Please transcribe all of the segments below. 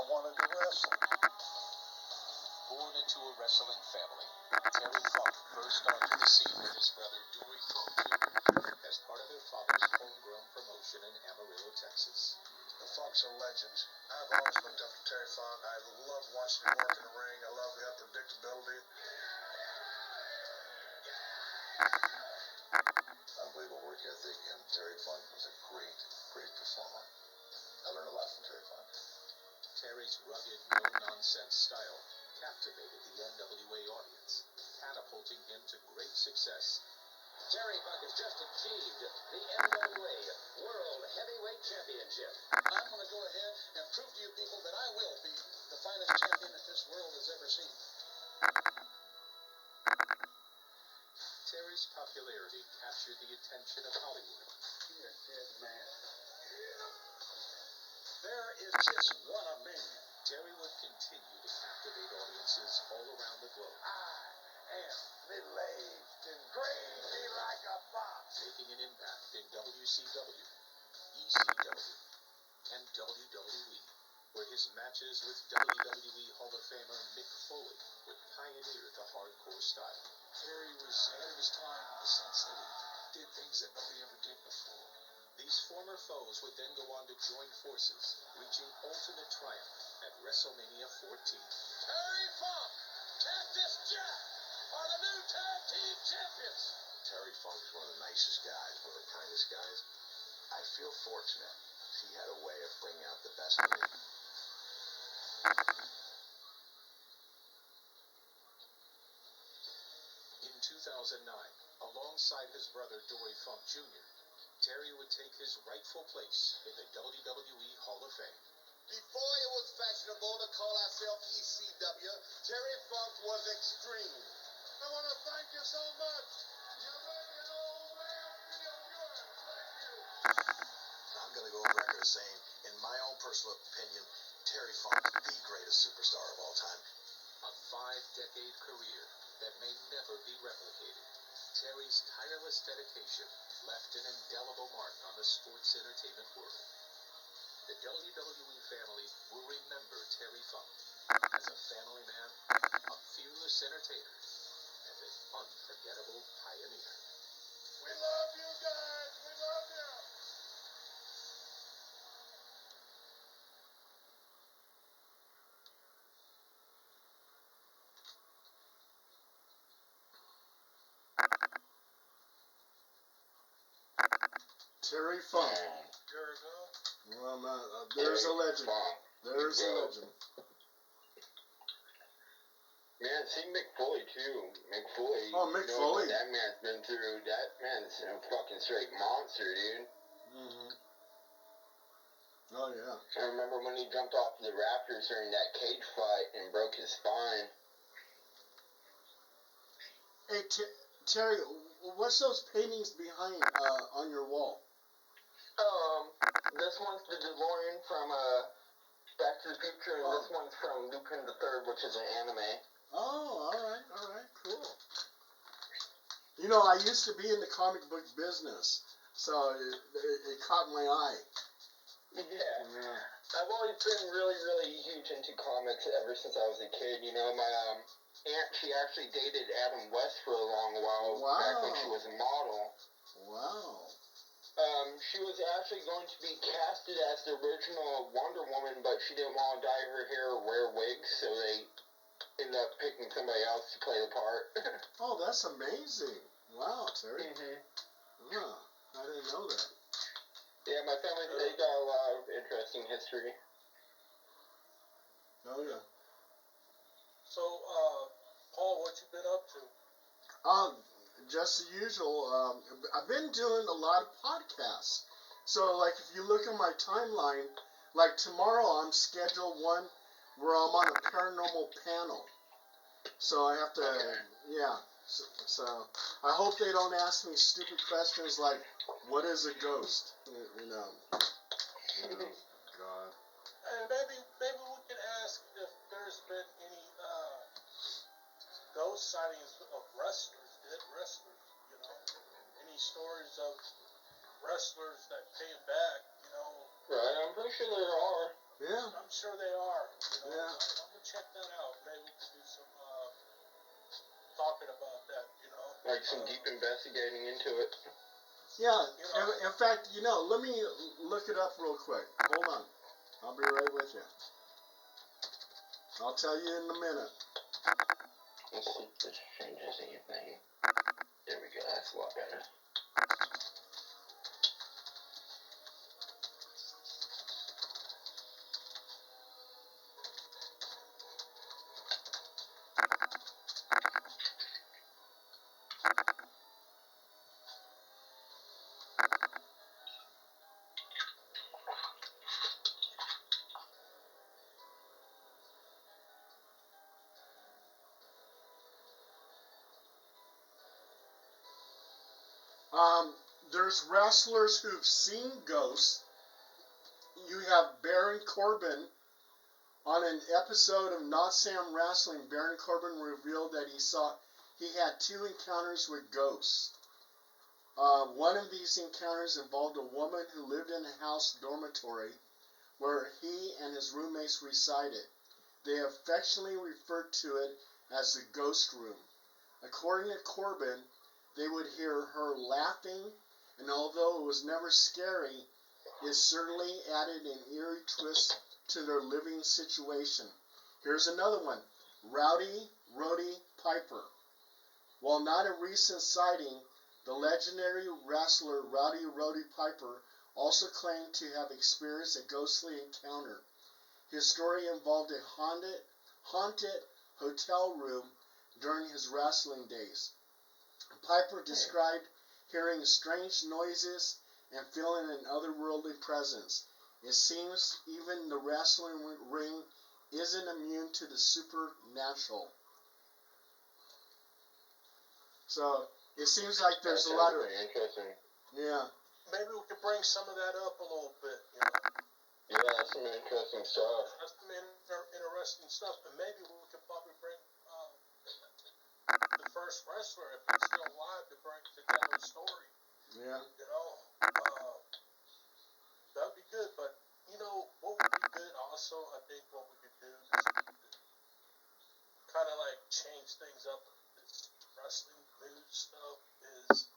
wanted to wrestle. Born into a wrestling family, Terry Funk burst onto the scene with his brother Dory Funk Jr. as part of their father's homegrown promotion in Amarillo, Texas. The Funks are legends. I've always looked up to Terry Funk. I love watching him work in the ring. I love the unpredictability. Unbelievable work ethic, and Terry Funk was a great performer. I learned a lot from Terry Funk. Terry's rugged, no-nonsense style captivated the NWA audience, catapulting him to great success. Terry Funk has just achieved the NWA World Heavyweight Championship. I'm going to go ahead and prove to you people that I will be the finest champion that this world has ever seen. Terry's popularity captured the attention of Hollywood. You're a dead man. There is just one of me. Terry would continue to captivate audiences all around the globe. I am middle-aged and crazy like a fox. Making an impact in WCW, ECW, and WWE, where his matches with WWE Hall of Famer Mick Foley would pioneer the hardcore style. Terry was ahead of his time in the sense that he did things that nobody ever did before. These former foes would then go on to join forces, reaching ultimate triumph at WrestleMania 14. Terry Funk, Cactus Jack are the new tag team champions. Terry Funk is one of the nicest guys, one of the kindest guys. I feel fortunate. He had a way of bringing out the best in me. In 2009, alongside his brother Dory Funk Jr., Terry would take his rightful place in the WWE Hall of Fame. Before it was fashionable to call ourselves ECW, Terry Funk was extreme. I want to thank you so much. You make an old man feel good. Thank you. I'm going to go on record as saying, in my own personal opinion, Terry Funk is the greatest superstar of all time. A 5-decade career that may never be replicated. Terry's tireless dedication left an indelible mark on the sports entertainment world. The WWE family will remember Terry Funk as a family man, a fearless entertainer, and an unforgettable pioneer. We love you guys. We love you. Terry Funk. There we go. Well, there's a legend. There's a legend. Man, see Mick Foley too. Mick Foley. Oh, Mick Foley. That man's been through. That man's a fucking straight monster, dude. Mhm. Oh yeah. I remember when he jumped off the rafters during that cage fight and broke his spine. Hey Terry, what's those paintings behind on your wall? This one's the DeLorean from Back to the Future, and this one's from Lupin the Third, which is an anime. Oh, all right, cool. You know, I used to be in the comic book business, so it caught my eye. Yeah. I've always been really huge into comics ever since I was a kid. You know, my aunt, she actually dated Adam West for a long while back when she was a model. Wow. She was actually going to be casted as the original Wonder Woman, but she didn't want to dye her hair or wear wigs, so they ended up picking somebody else to play the part. Oh, that's amazing. Wow, Terry. Mm-hmm. Yeah, I didn't know that. Yeah, my family, they got a lot of interesting history. Oh, yeah. So, Paul, what you been up to? Just the usual. I've been doing a lot of podcasts. So, like, if you look at my timeline, like tomorrow I'm scheduled one where I'm on a paranormal panel. So I have to, yeah. So I hope they don't ask me stupid questions like, what is a ghost? You know. God. And maybe we can ask if there's been any ghost sightings of wrestlers, dead wrestlers, you know. Any stories of wrestlers that came back, you know. Right, I'm pretty sure there are. Yeah. I'm sure they are. You know, Yeah. I'm gonna check that out. Maybe we can do some talking about that. You know, Like some deep investigating into it. Yeah. You know, In fact, let me look it up real quick. Hold on. I'll be right with you. I'll tell you in a minute. Let's see if this changes anything. There we go. That's a lot better. There's wrestlers who've seen ghosts. You have Baron Corbin on an episode of Not Sam Wrestling. Baron Corbin revealed that he had 2 encounters with ghosts. One of these encounters involved a woman who lived in a house dormitory where he and his roommates resided. They affectionately referred to it as the ghost room. According to Corbin, they would hear her laughing, and although it was never scary, it certainly added an eerie twist to their living situation. Here's another one. Rowdy Roddy Piper. While not a recent sighting, the legendary wrestler Rowdy Roddy Piper also claimed to have experienced a ghostly encounter. His story involved a haunted hotel room during his wrestling days. Piper described hearing strange noises and feeling an otherworldly presence. It seems even the wrestling ring isn't immune to the supernatural. So it seems like there's a lot of interesting. yeah. maybe we could bring some of that up a little bit. You know, Yeah, that's some interesting stuff. that's some interesting stuff, and maybe we could probably bring the first wrestler, if he's still alive, to tell his story. Yeah. You know, that'd be good. But what would be good also? I think what we could do is kind of like change things up. This wrestling news stuff is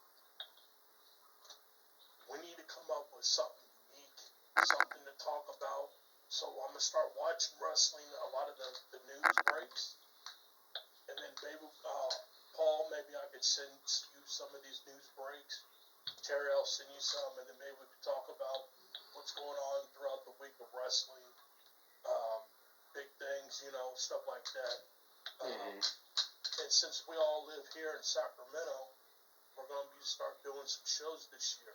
we need to come up with something unique, something to talk about. So I'm gonna start watching wrestling. A lot of the news breaks, and then maybe Paul, maybe I could send you some of these news breaks. Terry, I'll send you some, and then maybe we could talk about what's going on throughout the week of wrestling, big things, stuff like that. And since we all live here in Sacramento, we're going to start doing some shows this year.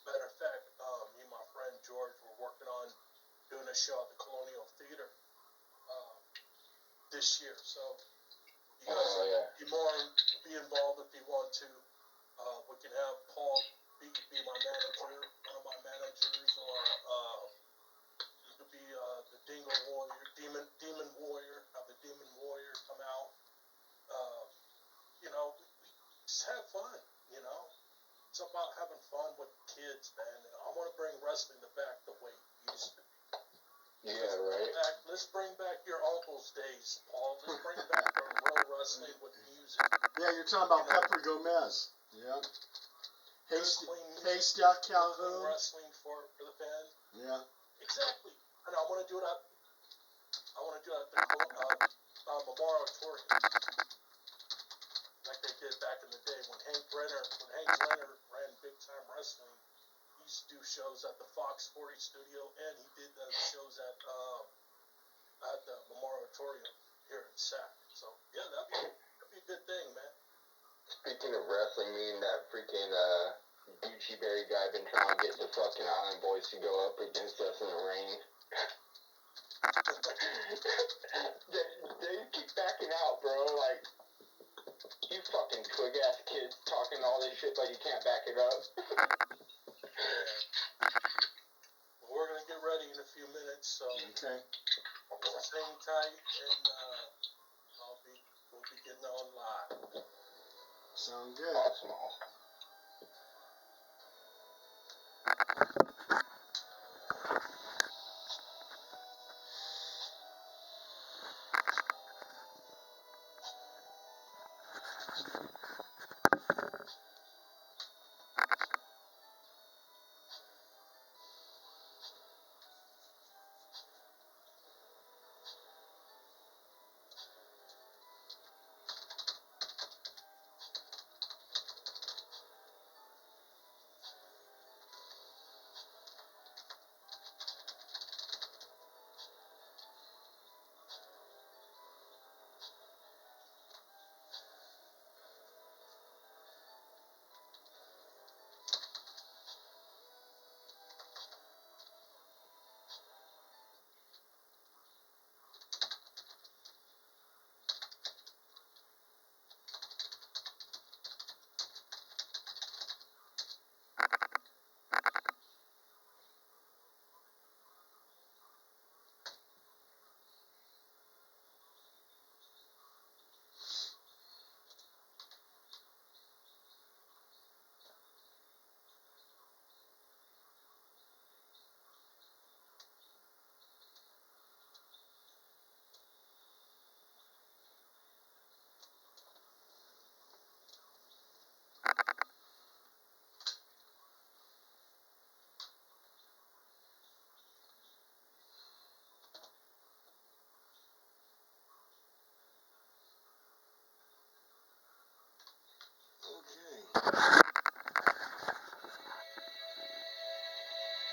Matter of fact, me and my friend George were working on doing a show at the Colonial Theater this year. So you guys be involved if you want to. We can have Paul be my manager, one of my managers, or you could be the Dingo Warrior, Demon Warrior. Have the Demon Warrior come out. Just have fun. It's about having fun with kids, man. And I want to bring wrestling back the way it used to be. Yeah, right. Let's bring back your uncle's days, Paul. Let's bring back the real wrestling with music. Yeah, you're talking about Pepper Gomez. Yeah. Haystack Calhoun. Wrestling for the fans. Yeah. Exactly. And I want to do it at the Memoriatorium, like they did back in the day when Hank Brenner ran Big Time Wrestling. He used to do shows at the Fox 40 studio, and he did those shows at the Memoriatorium here in Sac. So yeah, that'd be a good thing, man. Speaking of wrestling, me and that freaking Gucci Berry guy been trying to get the fucking Island Boys to go up against us in the ring. they keep backing out, bro. Like, you fucking twig ass kids talking all this shit, but you can't back it up. Well, we're gonna get ready in a few minutes, so okay. Hang tight, and we'll be getting on live. Sound good. Awesome.